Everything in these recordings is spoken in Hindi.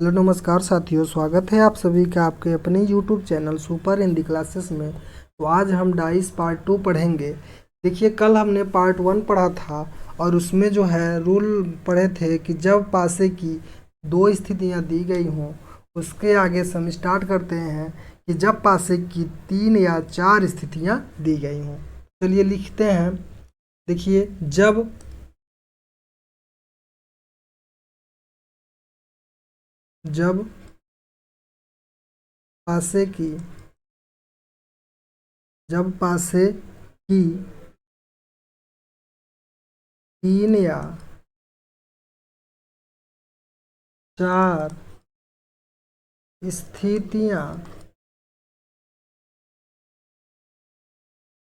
हेलो नमस्कार साथियों, स्वागत है आप सभी का आपके अपने YouTube channel super Hindi classes में। तो आज हम डाइस पार्ट 2 पढ़ेंगे। देखिए, कल हमने पार्ट 1 पढ़ा था और उसमें जो है रूल पढ़े थे कि जब पासे की दो स्थितियां दी गई हों, उसके आगे से हम स्टार्ट करते हैं कि जब पासे की 3 या 4 स्थितियां दी गई हों। चलिए लिखते हैं। देखिए, जब पासे की जब पासे की 3 या 4 स्थितियां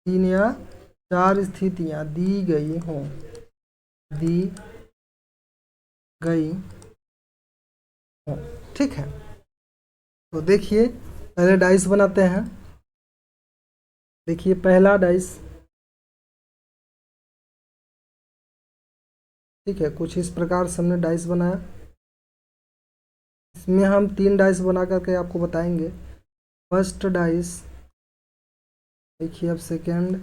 3 या 4 स्थितियां दी गई हों। ठीक है, तो देखिए पहले डाइस बनाते हैं। देखिए पहला डाइस, ठीक है, कुछ इस प्रकार से हमने डाइस बनाया। इसमें हम 3 डाइस बना करके आपको बताएंगे। फर्स्ट डाइस, देखिए अब सेकेंड,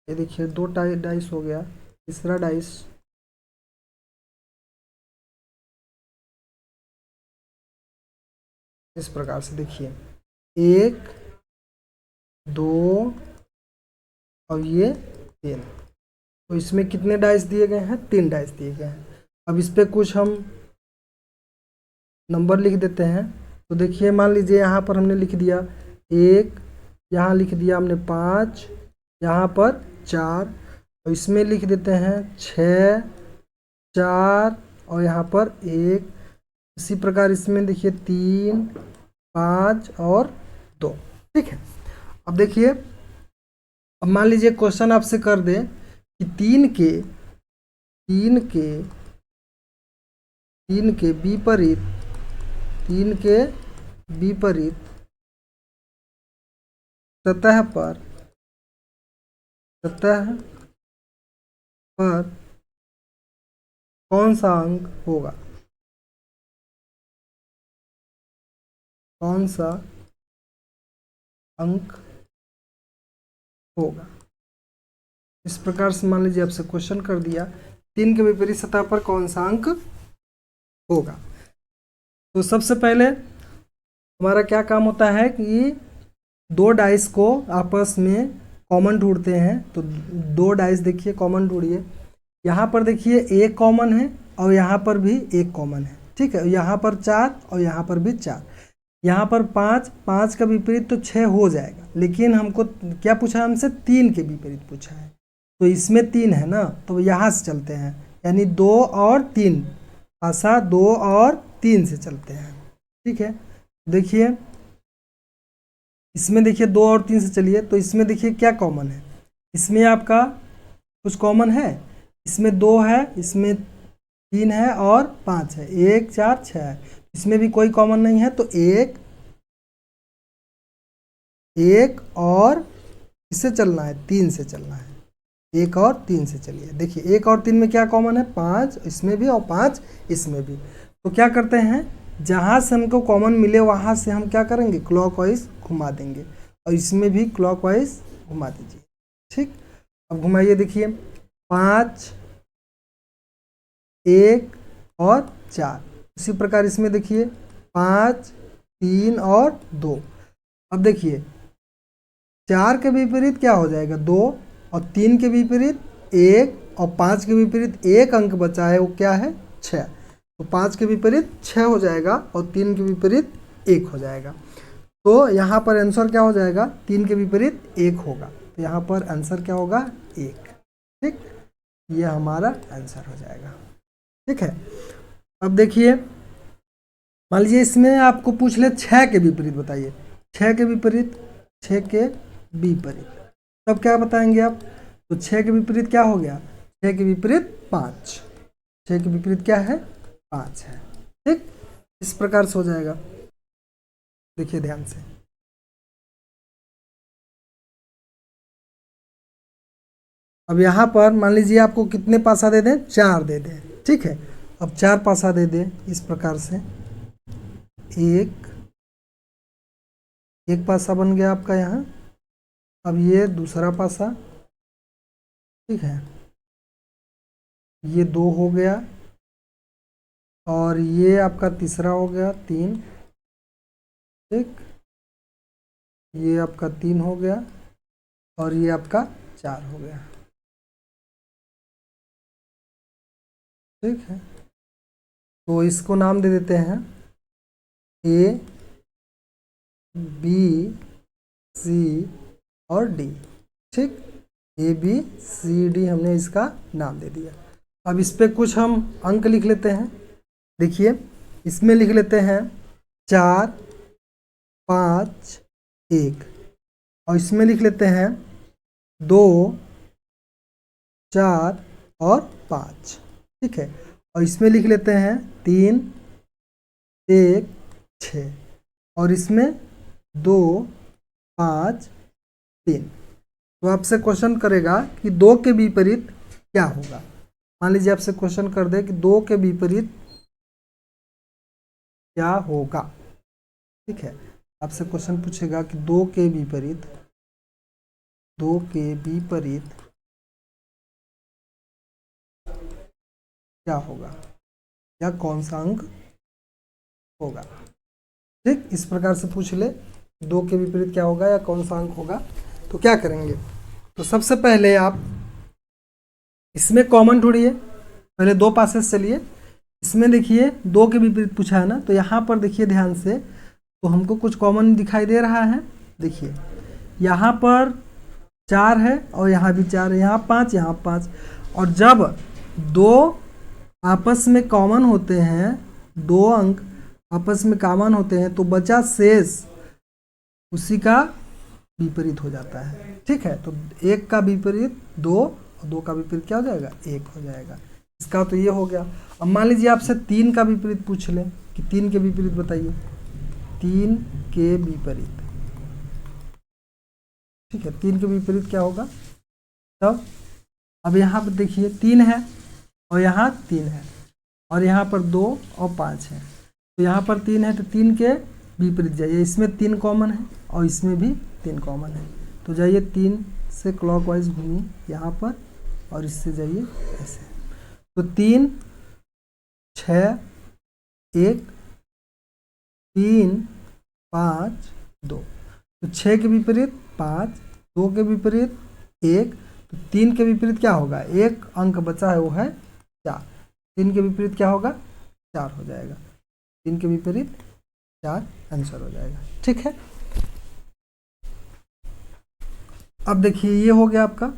ये देखिए 2 डाइस हो गया। तीसरा डाइस, इस प्रकार से देखिए 1 2 और ये 3। तो इसमें कितने डाइस दिए गए हैं? 3 डाइस दिए गए हैं। अब इस पे कुछ हम नंबर लिख देते हैं। तो देखिए मान लीजिए यहाँ पर हमने लिख दिया 1, यहाँ लिख दिया हमने 5, यहाँ पर 4, और इसमें लिख देते हैं 6 4 और यहाँ पर 1। इसी प्रकार इसमें देखिए 3 5 और 2। ठीक है, अब देखिए, अब मान लीजिए क्वेश्चन आपसे कर दे कि 3 के विपरीत सतह पर कौन सा अंक होगा? कौन सा अंक होगा? इस प्रकार से मान लीजिए आपसे क्वेश्चन कर दिया 3 के विपरीत सतह पर कौन सा अंक होगा। तो सबसे पहले हमारा क्या काम होता है कि 2 डाइस को आपस में कॉमन ढूंढते हैं। तो 2 डाइस देखिए कॉमन ढूंढिए। यहाँ पर देखिए एक कॉमन है और यहाँ पर भी एक कॉमन है। ठीक है, यहाँ पर 4 और यहाँ पर भी 4। यहाँ पर 5 का विपरीत तो 6 हो जाएगा, लेकिन हमको क्या पूछा है? हमसे 3 के विपरीत पूछा है। तो इसमें 3 है ना, तो यहाँ से चलते हैं, यानी 2 और 3, आशा 2 और 3 से चलते हैं। ठीक है, देखिए इसमें देखिए 2 और 3 से चलिए, तो इसमें देखिए क्या कॉमन है? इसमें आपका कुछ कॉमन है? इसमें 2 है, इसमें 3 है और 5 है, 1 4 6 है। इसमें भी कोई कॉमन नहीं है, तो एक और इससे चलना है, 3 से चलना है। 1 और 3 से चलिए। देखिए 1 और 3 में क्या कॉमन है? 5 इसमें भी और 5 इसमें भी। तो क्या करते हैं, जहाँ से हमको कॉमन मिले वहाँ से हम क्या करेंगे? क्लॉकवाइज घुमा देंगे, और इसमें भी क्लॉकवाइज घुमा दीजिए। ठीक, अब घुमाइए। देखिए 5 1 और 4। इसी प्रकार इसमें देखिए 5 3 और 2। अब देखिए 4 के विपरीत क्या हो जाएगा? 2, और 3 के विपरीत 1, और 5 के विपरीत एक अंक बचा है, वो क्या है? 6। तो 5 के विपरीत 6 हो जाएगा और 3 के विपरीत 1 हो जाएगा। तो यहाँ पर आंसर क्या हो जाएगा? 3 के विपरीत 1 होगा, तो यहाँ पर आंसर क्या होगा? 1। ठीक, ये हमारा आंसर हो जाएगा। ठीक है, अब देखिए मान लीजिए इसमें आपको पूछ ले 6 के विपरीत बताइए। 6 के विपरीत तब क्या बताएंगे आप? तो 6 के विपरीत क्या हो गया? 6 के विपरीत 5। 6 के विपरीत क्या है? 5 है। ठीक, इस प्रकार से हो जाएगा। देखिए ध्यान से, अब अब यहाँ पर मान लीजिए आपको कितने पासा दे दें, 4 दे दें, ठीक है। अब 4 पासा दे दें इस प्रकार से, एक पासा बन गया आपका यहाँ। अब ये दूसरा पासा, ठीक है, ये 2 हो गया, और ये आपका तीसरा हो गया 3, ठीक, ये आपका 3 हो गया, और ये आपका 4 हो गया, ठीक है। तो इसको नाम दे देते हैं A, B, C और D, ठीक। A, B, C, D हमने इसका नाम दे दिया। अब इस पे कुछ हम अंक लिख लेते हैं। देखिए इसमें लिख लेते हैं 4, 5, 1, और इसमें लिख लेते हैं 2, 4 और 5, ठीक है। और इसमें लिख लेते हैं 3, 1, 6, और इसमें 2, 5, 3। तो आपसे क्वेश्चन करेगा कि 2 के विपरीत क्या होगा। मान लीजिए आपसे क्वेश्चन कर दे कि 2 के विपरीत क्या होगा, ठीक है। आपसे क्वेश्चन पूछेगा कि 2 के विपरीत क्या होगा या कौन सा अंक होगा, ठीक। इस प्रकार से पूछ ले 2 के विपरीत क्या होगा या कौन सा अंक होगा। तो क्या करेंगे, तो सबसे पहले आप इसमें कॉमन ढूंढिए। पहले 2 पासेस चलिए। इसमें देखिए 2 के विपरीत पूछा है ना, तो यहाँ पर देखिए ध्यान से, तो हमको कुछ कॉमन दिखाई दे रहा है। देखिए यहाँ पर 4 है और यहाँ भी 4 है, यहाँ 5, यहाँ 5। और जब 2 आपस में कॉमन होते हैं, 2 अंक आपस में कॉमन होते हैं, तो बचा शेष उसी का विपरीत हो जाता है, ठीक है। तो 1 का विपरीत 2 और 2 का विपरीत क्या हो जाएगा, 1 हो जाएगा। इसका तो ये हो गया। अब मान लीजिए आपसे 3 का विपरीत पूछ लें कि 3 के विपरीत बताइए, 3 के विपरीत, ठीक है। 3 के विपरीत क्या होगा तब। अब यहाँ पर देखिए 3 है और यहाँ 3 है, और यहाँ पर 2 और 5 है। तो यहाँ पर 3 है तो 3 के विपरीत जाइए। इसमें 3 कॉमन है और इसमें भी 3 कॉमन है, तो जाइए 3 से क्लॉकवाइज घूमिए यहाँ पर, और इससे जाइए ऐसे। तो 3, 6, 1, 3, 5, 2। तो 6 के विपरीत 5, 2 के विपरीत 1, तो 3 के विपरीत क्या होगा, 1 अंक बचा है वो है 4। 3 के विपरीत क्या होगा, 4 हो जाएगा। 3 के विपरीत 4 आंसर हो जाएगा, ठीक है। अब देखिए ये हो गया आपका।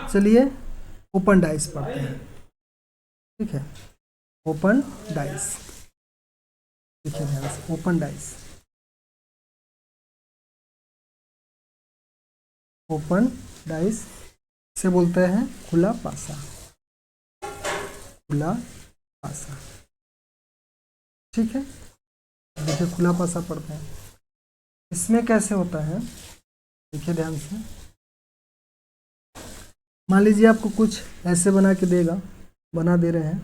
चलिए ओपन डाइस पढ़ते हैं, ठीक है। ओपन डाइस, देखिए ध्यान से, ओपन डाइस, ओपन डाइस से बोलते हैं खुला पासा, खुला पासा, ठीक है। देखिए खुला पासा पढ़ते हैं। इसमें कैसे होता है, देखिए ध्यान से। मान लीजिए आपको कुछ ऐसे बना के देगा, बना दे रहे हैं,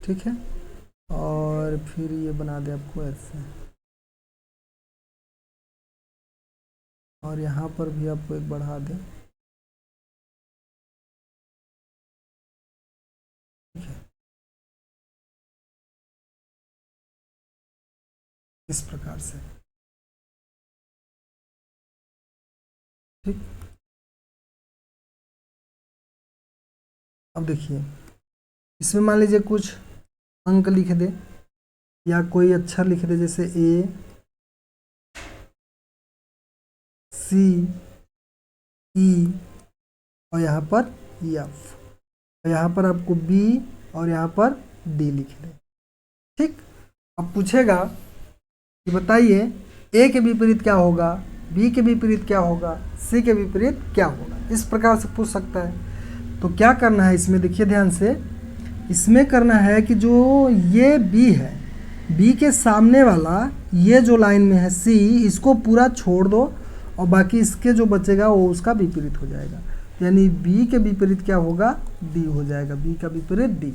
ठीक है। और फिर ये बना दे आपको ऐसे, और यहाँ पर भी आपको एक बढ़ा दे, ठीक है। इस प्रकार से, ठीक। अब देखिए इसमें मान लीजिए कुछ अंक लिख दे या कोई अक्षर लिख दे, जैसे A, C, E और यहाँ पर F, और यहाँ पर आपको B और यहाँ पर D लिख दे, ठीक। अब पूछेगा कि बताइए A के विपरीत क्या होगा, B के विपरीत क्या होगा, C के विपरीत क्या होगा। इस प्रकार से पूछ सकता है। तो क्या करना है इसमें, देखिए ध्यान से। इसमें करना है कि जो ये B है, B के सामने वाला ये जो लाइन में है C, इसको पूरा छोड़ दो और बाकी इसके जो बचेगा वो उसका विपरीत हो जाएगा, यानी b के विपरीत क्या होगा, d हो जाएगा, b का विपरीत d।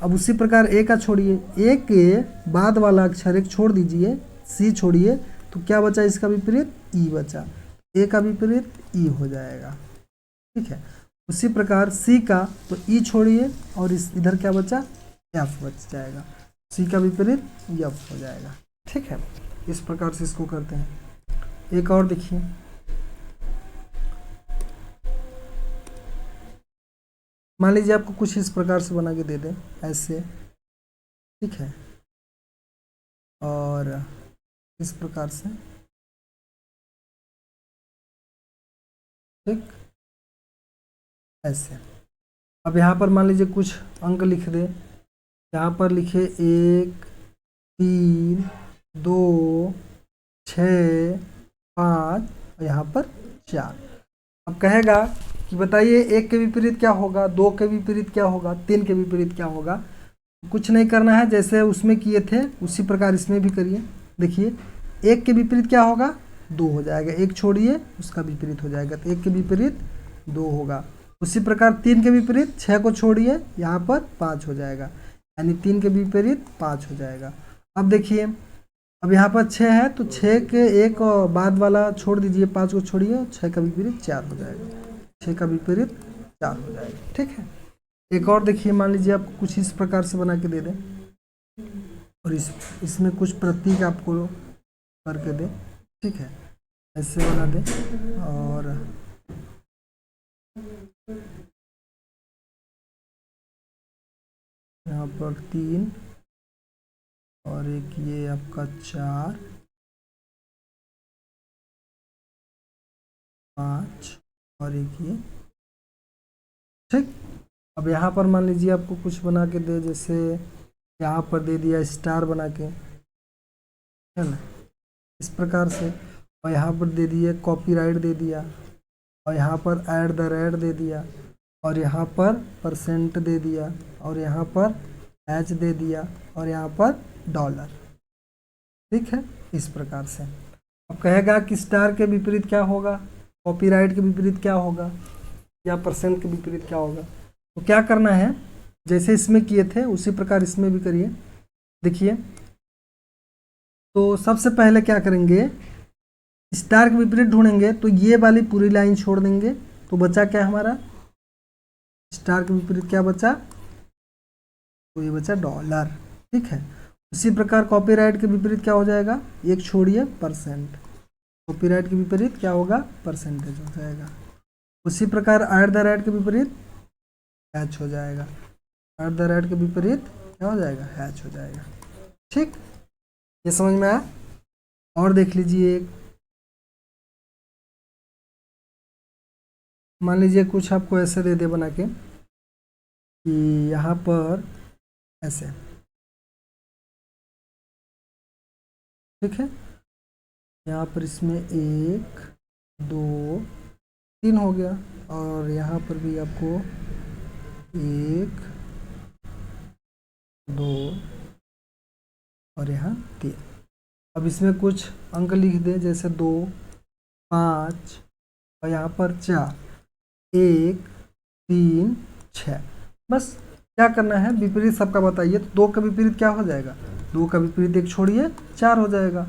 अब उसी प्रकार a का छोड़िए, a के बाद वाला अक्षर एक छोड़ दीजिए, c छोड़िए, तो क्या बचा इसका विपरीत, e बचा, a का विपरीत e हो जाएगा, ठीक है। उसी प्रकार c का तो e छोड़िए और इस इधर क्या बचा, f बच जाएगा, c का विपरीत f हो जाएगा, ठीक है। इस प्रकार से इसको करते हैं। एक और देखिए, मान लीजिए आपको कुछ इस प्रकार से बना के दे दें ऐसे, ठीक है, और इस प्रकार से, ठीक, ऐसे। अब यहाँ पर मान लीजिए कुछ अंक लिख दे, यहाँ पर लिखे 1 3 2 6 5 और यहाँ पर 4। अब कहेगा कि बताइए 1 के विपरीत क्या होगा, 2 के विपरीत क्या होगा, 3 के विपरीत क्या होगा। कुछ नहीं करना है, जैसे उसमें किए थे उसी प्रकार इसमें भी करिए। देखिए 1 के विपरीत क्या होगा, 2 हो जाएगा, 1 छोड़िए उसका विपरीत हो जाएगा, तो 1 के विपरीत 2 होगा। उसी प्रकार 3 के विपरीत 6 को छोड़िए, यहाँ पर 5 हो जाएगा, यानी 3 के विपरीत 5 हो जाएगा। अब देखिए, अब यहाँ पर 6 है तो 6 के एक बाद वाला छोड़ दीजिए, 5 को छोड़िए, 6 का विपरीत 4 हो जाएगा, 6 का विपरीत 4 हो जाएगा, ठीक है। एक और देखिए, मान लीजिए आपको कुछ इस प्रकार से बना के दे दें और इसमें कुछ प्रतीक आपको करके दे, ठीक है, ऐसे बना दे और यहाँ पर 3 और एक ये आपका 4 5 और एक ये, ठीक। अब यहाँ पर मान लीजिए आपको कुछ बना के दे, जैसे यहाँ पर दे दिया स्टार बना के, है ना, इस प्रकार से, और यहाँ पर दे दिए कॉपीराइट दे दिया, और यहाँ पर ऐड द रेट दे दिया, और यहाँ पर परसेंट दे दिया, और यहाँ पर एच दे दिया, और यहाँ पर डॉलर, ठीक है, इस प्रकार से। अब कहेगा कि स्टार के विपरीत क्या होगा, कॉपीराइट के विपरीत क्या होगा, या परसेंट के विपरीत क्या होगा। तो क्या करना है, जैसे इसमें किए थे उसी प्रकार इसमें भी करिए। देखिए, तो सबसे पहले क्या करेंगे, स्टार के विपरीत ढूंढेंगे, तो ये वाली पूरी लाइन छोड़ देंगे, तो बचा क्या हमारा, स्टार के विपरीत क्या बचा, तो ये बचा डॉलर, ठीक है। उसी प्रकार कॉपीराइट के विपरीत क्या हो जाएगा, एक छोड़िए परसेंट, कॉपीराइट के विपरीत क्या होगा, परसेंटेज हो जाएगा। उसी प्रकार एट द रेट के विपरीत हैच हो जाएगा, एट द रेट के विपरीत क्या हो जाएगा, हैच हो जाएगा, ठीक। ये समझ में आया। और देख लीजिए, एक मान लीजिए कुछ आपको ऐसे दे दे बना के कि यहाँ पर ऐसे, ठीक है, यहाँ पर इसमें 1 2 3 हो गया, और यहाँ पर भी आपको 1 2 और यहाँ 3। अब इसमें कुछ अंक लिख दे, जैसे 2 5 और यहाँ पर 4 1 3 6। बस क्या करना है, विपरीत सबका बताइए। तो 2 का विपरीत क्या हो जाएगा, 2 का विपरीत 1 छोड़िए 4 हो जाएगा,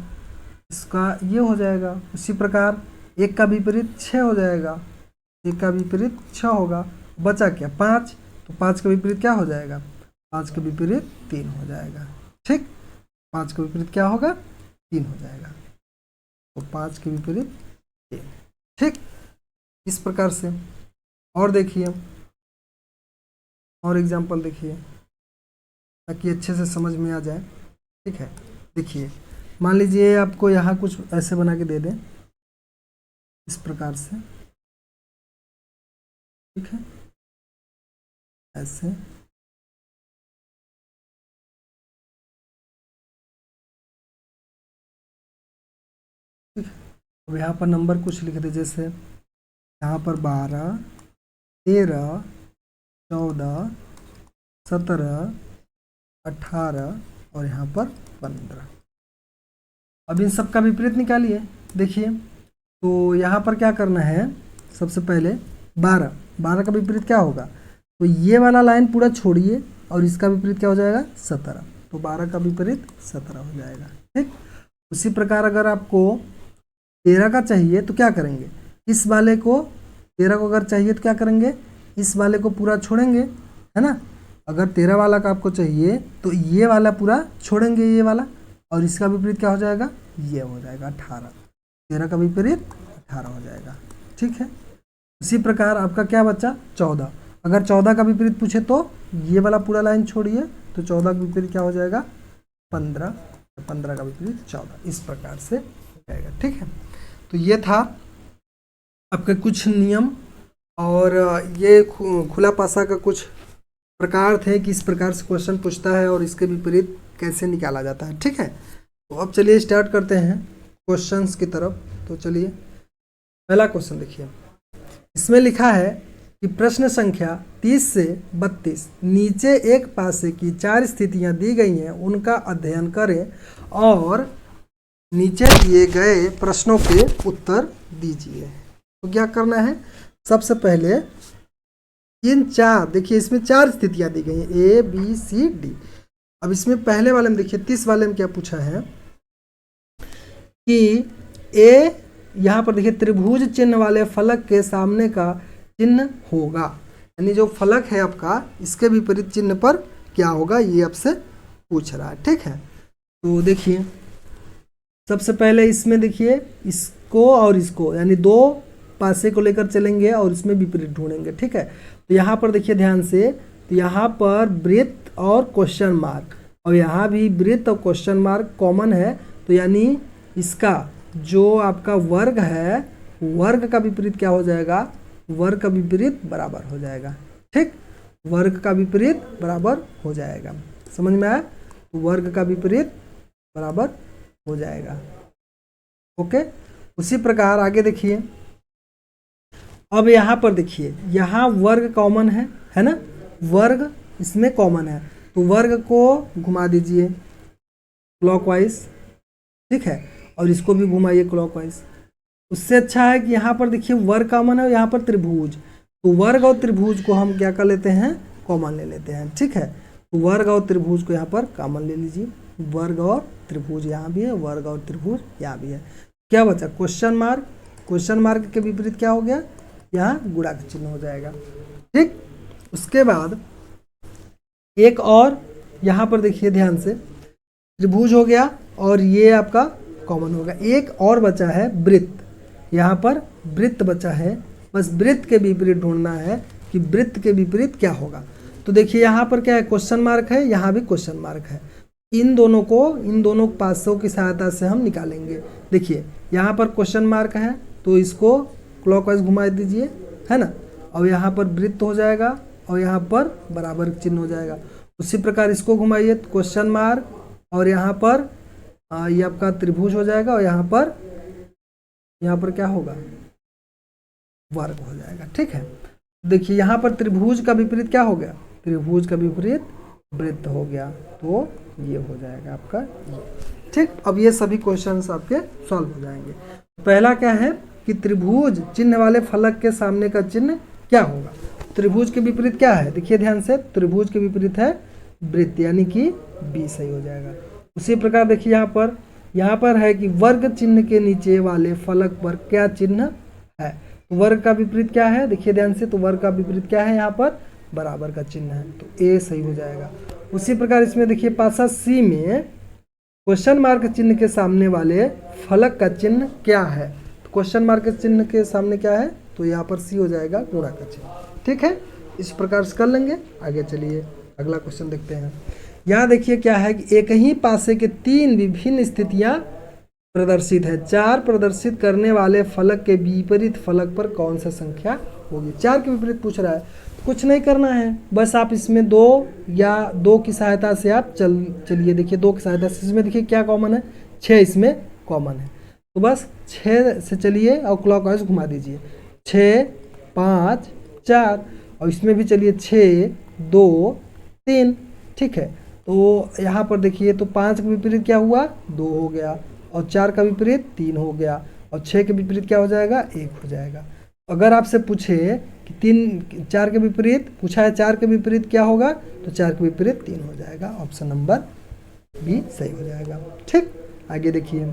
इसका ये हो जाएगा। उसी प्रकार 1 का विपरीत 6 हो जाएगा, 1 का विपरीत 6 होगा, बचा क्या 5, तो 5 का विपरीत क्या हो जाएगा, 5 का विपरीत 3 हो जाएगा, ठीक। 5 का विपरीत क्या होगा, 3 हो जाएगा, तो 5 के विपरीत 3, ठीक। इस प्रकार से। और देखिए, और एग्जाम्पल देखिए ताकि अच्छे से समझ में आ जाए, ठीक है। देखिए, मान लीजिए आपको यहाँ कुछ ऐसे बना के दे दें इस प्रकार से, ठीक है, ऐसे, ठीक है। अब यहाँ पर नंबर कुछ लिख दे, जैसे यहाँ पर 12 13 14 17 18 और यहाँ पर 15। अब इन सब का विपरीत निकालिए। देखिए, तो यहाँ पर क्या करना है, सबसे पहले 12, 12 का विपरीत क्या होगा, तो ये वाला लाइन पूरा छोड़िए और इसका विपरीत क्या हो जाएगा 17, तो 12 का विपरीत 17 हो जाएगा। ठीक, उसी प्रकार अगर आपको 13 का चाहिए तो क्या करेंगे, इस वाले को 13 को अगर चाहिए तो क्या करेंगे, इस वाले को पूरा छोड़ेंगे, है ना। अगर 13 वाला का आपको चाहिए तो ये वाला पूरा छोड़ेंगे, ये वाला, और इसका विपरीत क्या हो जाएगा, ये हो जाएगा 18, 13 का विपरीत 18 हो जाएगा। ठीक है, इसी प्रकार आपका क्या बचा 14, अगर 14 का विपरीत पूछे तो ये वाला पूरा लाइन छोड़िए, तो 14 का विपरीत क्या हो जाएगा 15, 15 का विपरीत 14, इस प्रकार से हो जाएगा। ठीक है, तो ये था आपके कुछ नियम और ये खुला पासा का कुछ प्रकार थे कि इस प्रकार से क्वेश्चन पूछता है और इसके विपरीत कैसे निकाला जाता है। ठीक है, तो अब चलिए स्टार्ट करते हैं क्वेश्चंस की तरफ। तो चलिए पहला क्वेश्चन देखिए, इसमें लिखा है कि प्रश्न संख्या 30 से 32 नीचे एक पासे की 4 स्थितियां दी गई हैं, उनका अध्ययन करें और नीचे दिए गए प्रश्नों के उत्तर दीजिए। तो क्या करना है, सबसे पहले इन 4, देखिए इसमें 4 स्थितियां दी गई हैं A B C D। अब इसमें पहले वाले में देखिए 30 वाले में क्या पूछा है कि A, यहाँ पर देखिए त्रिभुज चिन्ह वाले फलक के सामने का चिन्ह होगा, यानी जो फलक है आपका इसके विपरीत चिन्ह पर क्या होगा, ये आपसे पूछ रहा है। ठीक है, तो देखिए सबसे पहले इसमें देखिए इसको और इसको, यानी 2 पासे को लेकर चलेंगे और इसमें विपरीत ढूंढेंगे। ठीक है, तो यहाँ पर देखिए ध्यान से, तो यहाँ पर वृत्त और क्वेश्चन मार्क, और यहाँ भी वृत्त और क्वेश्चन मार्क कॉमन है, तो यानी इसका जो आपका वर्ग है, वर्ग का विपरीत क्या हो जाएगा, वर्ग का विपरीत बराबर हो जाएगा। ठीक, वर्ग का विपरीत बराबर हो जाएगा, समझ में आया, तो वर्ग का विपरीत बराबर हो जाएगा। ओके, उसी प्रकार आगे देखिए, अब यहाँ पर देखिए यहाँ वर्ग कॉमन है ना, वर्ग इसमें कॉमन है, तो वर्ग को घुमा दीजिए क्लॉकवाइज। ठीक है, और इसको भी घुमाइए क्लॉकवाइज। उससे अच्छा है कि यहाँ पर देखिए वर्ग कॉमन है और यहाँ पर त्रिभुज, तो वर्ग और त्रिभुज को हम क्या कर लेते हैं, कॉमन ले लेते हैं। ठीक है, तो वर्ग और त्रिभुज को यहाँ पर कॉमन ले लीजिए, वर्ग और त्रिभुज यहाँ भी है, वर्ग और त्रिभुज यहाँ भी है। क्या बचा क्वेश्चन मार्क, क्वेश्चन मार्क के विपरीत क्या हो गया, यहाँ गुणा का चिन्ह हो जाएगा। ठीक, उसके बाद एक और यहाँ पर देखिए ध्यान से, त्रिभुज हो गया और ये आपका कॉमन होगा, एक और बचा है वृत्त, यहाँ पर वृत्त बचा है, बस वृत्त के विपरीत ढूंढना है कि वृत्त के विपरीत क्या होगा। तो देखिए यहाँ पर क्या है, क्वेश्चन मार्क है, यहाँ भी क्वेश्चन मार्क है, इन दोनों पासों की सहायता से हम निकालेंगे। देखिए यहाँ पर क्वेश्चन मार्क है तो इसको क्लॉकवाइज घुमा दीजिए, है ना, और यहाँ पर वृत्त हो जाएगा और यहाँ पर बराबर चिन्ह हो जाएगा। उसी प्रकार इसको घुमाइए क्वेश्चन मार्क, और यहाँ पर ये आपका त्रिभुज हो जाएगा, और यहाँ पर क्या होगा, वर्ग हो जाएगा। ठीक है, देखिए यहाँ पर त्रिभुज का विपरीत क्या हो गया, त्रिभुज का विपरीत वृत्त हो गया, तो ये हो जाएगा आपका ये। ठीक, अब ये सभी क्वेश्चंस आपके सॉल्व हो जाएंगे। पहला क्या है कि त्रिभुज चिन्ह वाले फलक के सामने का चिन्ह क्या होगा, त्रिभुज के विपरीत क्या है, देखिए ध्यान से, त्रिभुज के विपरीत है वृत्त, यानी कि बी सही हो जाएगा। उसी प्रकार देखिए यहाँ पर है कि वर्ग चिन्ह के नीचे वाले फलक पर क्या चिन्ह है, तो वर्ग का विपरीत क्या है, देखिए ध्यान से, तो वर्ग का विपरीत क्या है, यहाँ पर बराबर का चिन्ह है, तो ए सही हो जाएगा। उसी प्रकार इसमें देखिए पासा सी में क्वेश्चन मार्क चिन्ह के सामने वाले फलक का चिन्ह क्या है, तो क्वेश्चन मार्क चिन्ह के सामने क्या है, तो यहाँ पर सी हो जाएगा गुणा का चिन्ह। ठीक है, इस प्रकार से कर लेंगे। आगे चलिए अगला क्वेश्चन देखते हैं। यहाँ देखिए क्या है कि एक ही पासे के 3 विभिन्न स्थितियां प्रदर्शित है, 4 प्रदर्शित करने वाले फलक के विपरीत फलक पर कौन सा संख्या होगी। 4 के विपरीत पूछ रहा है, कुछ नहीं करना है, बस आप इसमें 2 की सहायता से आप चलिए देखिए 2 की सहायता से, इसमें देखिए क्या कॉमन है, 6 इसमें कॉमन है, तो बस 6 से चलिए और क्लॉकवाइज घुमा दीजिए, 6 5 4, और इसमें भी चलिए 6 2 3। ठीक है, तो यहाँ पर देखिए तो 5 का विपरीत क्या हुआ, 2 हो गया, और 4 का विपरीत 3 हो गया, और 6 के विपरीत क्या हो जाएगा, 1 हो जाएगा। अगर आपसे पूछे कि 4 के विपरीत पूछा है, 4 के विपरीत क्या होगा, तो 4 के विपरीत 3 हो जाएगा। ऑप्शन नंबर बी सही हो जाएगा। ठीक, आगे देखिए,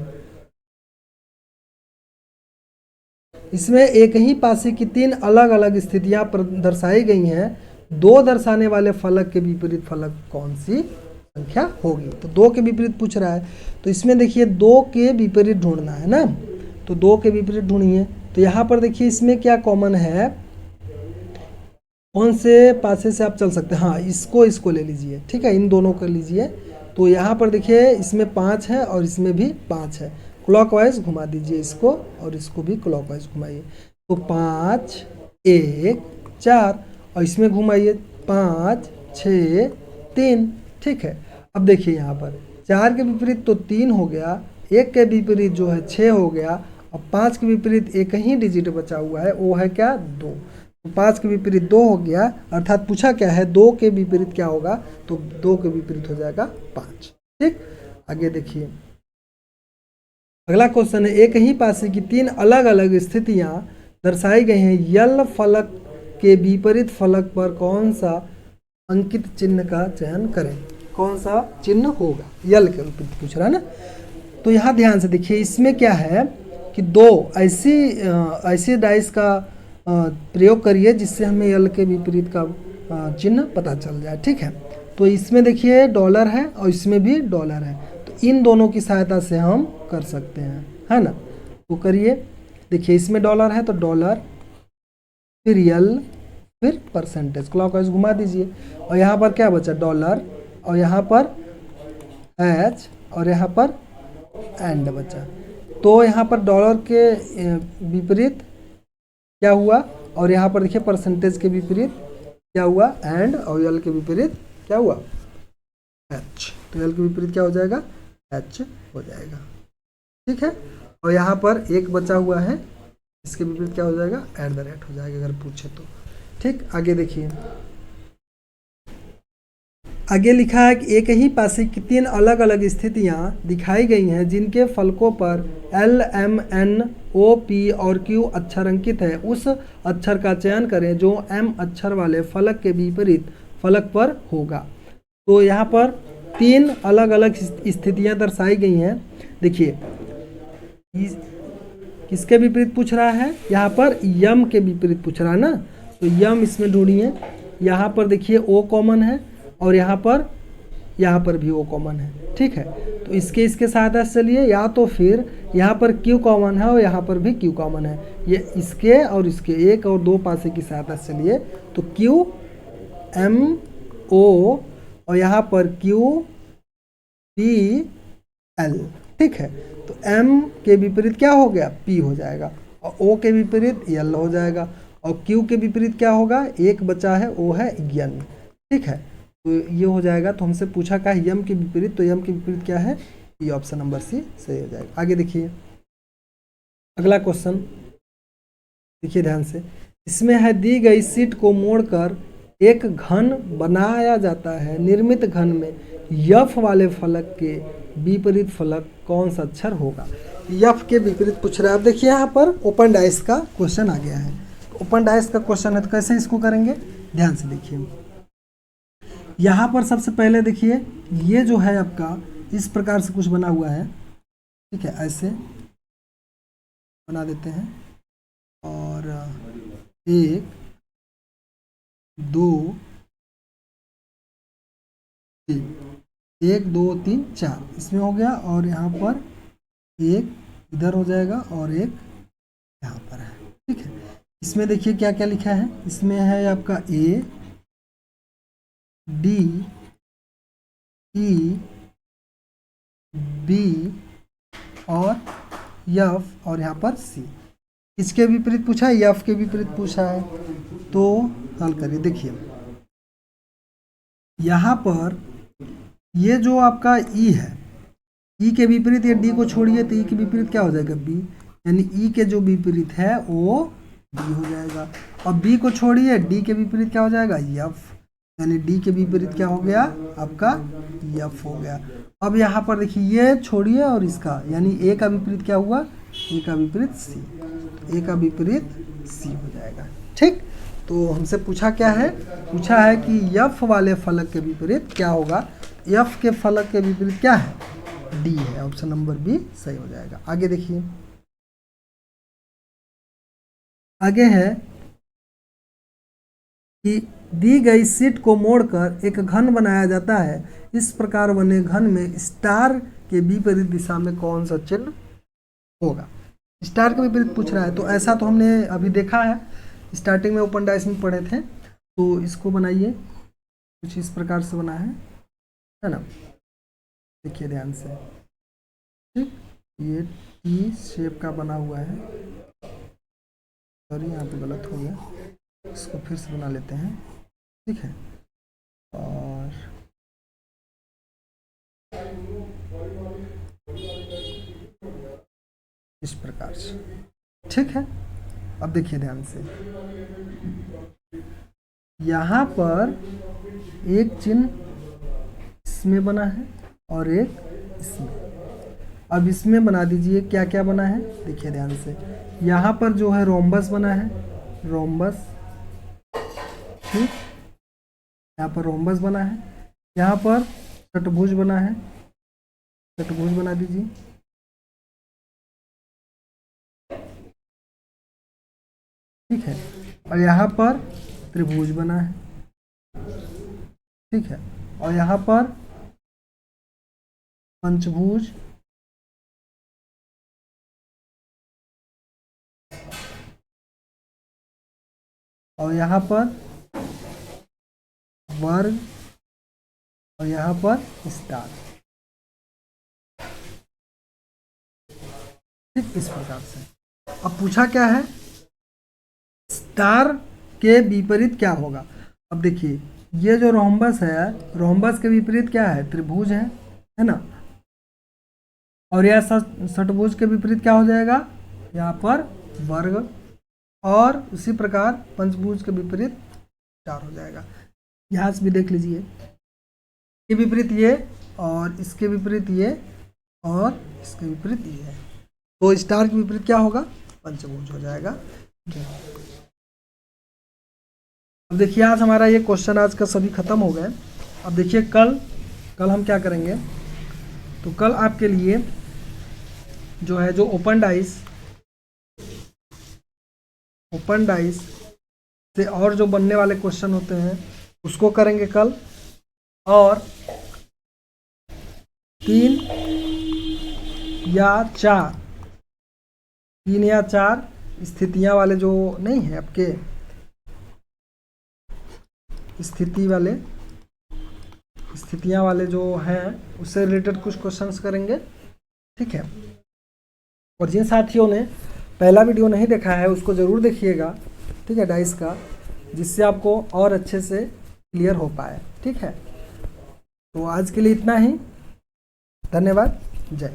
इसमें एक ही पासी की 3 अलग अलग स्थितियां दर्शाई गई हैं। 2 दर्शाने वाले फलक के विपरीत फलक कौन सी संख्या होगी। तो 2 के विपरीत पूछ रहा है, तो इसमें देखिए 2 के विपरीत ढूंढना है ना, तो 2 के विपरीत ढूंढिए। तो यहाँ पर देखिए इसमें क्या कॉमन है, कौन से पासे से आप चल सकते हैं, हाँ इसको ले लीजिए, ठीक है, इन दोनों को लीजिए। तो यहाँ पर देखिए इसमें 5 है और इसमें भी 5 है, क्लॉकवाइज घुमा दीजिए इसको और इसको भी क्लॉकवाइज घुमाइए। तो 5 1 4 और इसमें घुमाइए 5 6 3, ठीक है। अब देखिए यहाँ पर 4 के विपरीत तो 3 हो गया, 1 के विपरीत जो है 6 हो गया, और 5 के विपरीत एक ही डिजिट बचा हुआ है, वो है क्या, 2। तो 5 के विपरीत 2 हो गया, अर्थात पूछा क्या है 2 के विपरीत क्या होगा, तो 2 के विपरीत हो जाएगा 5। ठीक, आगे देखिए, अगला क्वेश्चन है, एक ही पासे की 3 अलग अलग स्थितियां दर्शाई गई हैं। यल फलक के विपरीत फलक पर कौन सा अंकित चिन्ह का चयन करें, कौन सा चिन्ह होगा, यल के विपरीत पूछ रहा है ना। तो यहाँ ध्यान से देखिए, इसमें क्या है कि 2 ऐसी डाइस का प्रयोग करिए जिससे हमें यल के विपरीत का चिन्ह पता चल जाए। ठीक है, तो इसमें देखिए डॉलर है और इसमें भी डॉलर है, तो इन दोनों की सहायता से हम कर सकते हैं, है ना। तो करिए, देखिए इसमें डॉलर है तो डॉलर, फिर यल, फिर परसेंटेज, क्लॉकवाइज घुमा दीजिए। और यहाँ पर क्या बचा, डॉलर, और यहाँ पर एच, और यहाँ पर एंड बचा। तो यहाँ पर डॉलर के विपरीत क्या हुआ, और यहाँ पर देखिए परसेंटेज के विपरीत क्या हुआ, एंड, और यल के विपरीत क्या हुआ, एच। तो यल के विपरीत क्या हो जाएगा, एच हो जाएगा। ठीक है, और यहाँ पर एक बचा हुआ है, इसके विपरीत क्या हो जाएगा, @ हो जाएगा अगर पूछे तो। ठीक, आगे देखिए, आगे लिखा है कि एक ही पासे की 3 अलग अलग स्थितियां दिखाई गई हैं जिनके फलकों पर L, M, N, O, P और Q अक्षर अंकित है। उस अक्षर का चयन करें जो M अक्षर वाले फलक के विपरीत फलक पर होगा। तो यहाँ पर 3 अलग अलग स्थितियां दर्शाई गई हैं। देखिए किसके विपरीत पूछ रहा है, यहाँ पर यम के विपरीत पूछ रहा है ना, तो यम इसमें ढूंढिए। यहाँ पर देखिए O कॉमन है और यहाँ पर भी O कॉमन है। ठीक है, तो इसके सहायता से चलिए, या तो फिर यहाँ पर Q कॉमन है और यहाँ पर भी Q कॉमन है, ये इसके और इसके 1 और 2 पासे की सहायता से चलिए। तो Q M O और यहाँ पर Q P L। ठीक है, तो M के विपरीत क्या हो गया, P हो जाएगा, और O के विपरीत L हो जाएगा, और Q के विपरीत क्या होगा, एक बचा है, वो है N। ठीक है, तो ये हो जाएगा। तो हमसे पूछा क्या है, यम के विपरीत, तो यम के विपरीत क्या है, ये ऑप्शन नंबर सी सही हो जाएगा। आगे देखिए, अगला क्वेश्चन देखिए ध्यान से, इसमें है दी गई शीट को मोड़कर एक घन बनाया जाता है। निर्मित घन में यफ वाले फलक के विपरीत फलक कौन सा अक्षर होगा। यफ के विपरीत पूछ रहा है। अब देखिए यहाँ पर ओपन डाइस का क्वेश्चन आ गया है। ओपन डाइस का क्वेश्चन है, तो कैसे इसको करेंगे, ध्यान से देखिए। यहाँ पर सबसे पहले देखिए, ये जो है आपका इस प्रकार से कुछ बना हुआ है। ठीक है, ऐसे बना देते हैं, और 1 2 3, 1 2 3 4 इसमें हो गया, और यहाँ पर एक इधर हो जाएगा और एक यहाँ पर है। ठीक है, इसमें देखिए क्या क्या लिखा है, इसमें है आपका A, D, E, B और F, और यहाँ पर C। इसके विपरीत पूछा है, F के विपरीत पूछा है, तो हल करिए। देखिए यहाँ पर ये जो आपका E है, E के विपरीत ये D को छोड़िए, तो E के विपरीत क्या हो जाएगा, B, यानी E के जो विपरीत है वो D हो जाएगा। और B को छोड़िए, D के विपरीत क्या हो जाएगा, F, यानी D के विपरीत क्या हो गया आपका, F हो गया। अब यहाँ पर देखिए ये छोड़िए और इसका, यानी A का विपरीत क्या हुआ, ए का विपरीत सी, ए का विपरीत सी हो जाएगा। ठीक, तो हमसे पूछा क्या है, पूछा है कि एफ वाले फलक के विपरीत क्या होगा। एफ के फलक के विपरीत क्या है, डी है, ऑप्शन नंबर बी सही हो जाएगा। आगे देखिए, आगे है कि दी गई शीट को मोड़कर एक घन बनाया जाता है, इस प्रकार बने घन में स्टार के विपरीत दिशा में कौन सा चिन्ह होगा। स्टार के विपरीत पूछ रहा है, तो ऐसा तो हमने अभी देखा है, स्टार्टिंग में ओपन डाइस में पढ़े थे। तो इसको बनाइए, कुछ इस प्रकार से बना है ना, देखिए ध्यान से। ठीक, ये टी शेप का बना हुआ है, सॉरी यहाँ पे गलत हो गया, इसको फिर से बना लेते हैं। ठीक है, और इस प्रकार से। ठीक है, अब देखिए ध्यान से, यहाँ पर एक चिन्ह इसमें बना है और एक इसमें। अब इसमें बना दीजिए क्या क्या बना है, देखिए ध्यान से। यहाँ पर जो है रोम्बस बना है, रोम्बस। ठीक, यहाँ पर रोम्बस बना है, यहाँ पर षटभुज बना है, षटभुज बना दीजिए। ठीक है, और यहाँ पर त्रिभुज बना है। ठीक है, और यहाँ पर पंचभुज, और यहाँ पर वर्ग, और यहाँ पर स्टार। ठीक, इस प्रकार से। अब पूछा क्या है, स्टार के विपरीत क्या होगा। अब देखिए, ये जो रोम्बस है, रोम्बस के विपरीत क्या है, त्रिभुज है ना। और यह षटभुज के विपरीत क्या हो जाएगा, यहाँ पर वर्ग, और उसी प्रकार पंचभुज के विपरीत स्टार हो जाएगा। यहाँ से भी देख लीजिए, इसके विपरीत ये, और इसके विपरीत ये, और इसके विपरीत ये है, तो स्टार के विपरीत क्या होगा, पंचभुज हो जाएगा। अब देखिए, आज हमारा ये क्वेश्चन आज का सभी खत्म हो गए। अब देखिए कल हम क्या करेंगे, तो कल आपके लिए जो है, जो ओपन डाइस से और जो बनने वाले क्वेश्चन होते हैं उसको करेंगे कल। और 3 या 4 स्थितियां वाले जो नहीं है आपके, स्थितियां वाले जो हैं उससे रिलेटेड कुछ क्वेश्चंस करेंगे। ठीक है, और जिन साथियों ने पहला वीडियो नहीं देखा है उसको ज़रूर देखिएगा। ठीक है, डाइस का, जिससे आपको और अच्छे से क्लियर हो पाए। ठीक है, तो आज के लिए इतना ही, धन्यवाद, जय।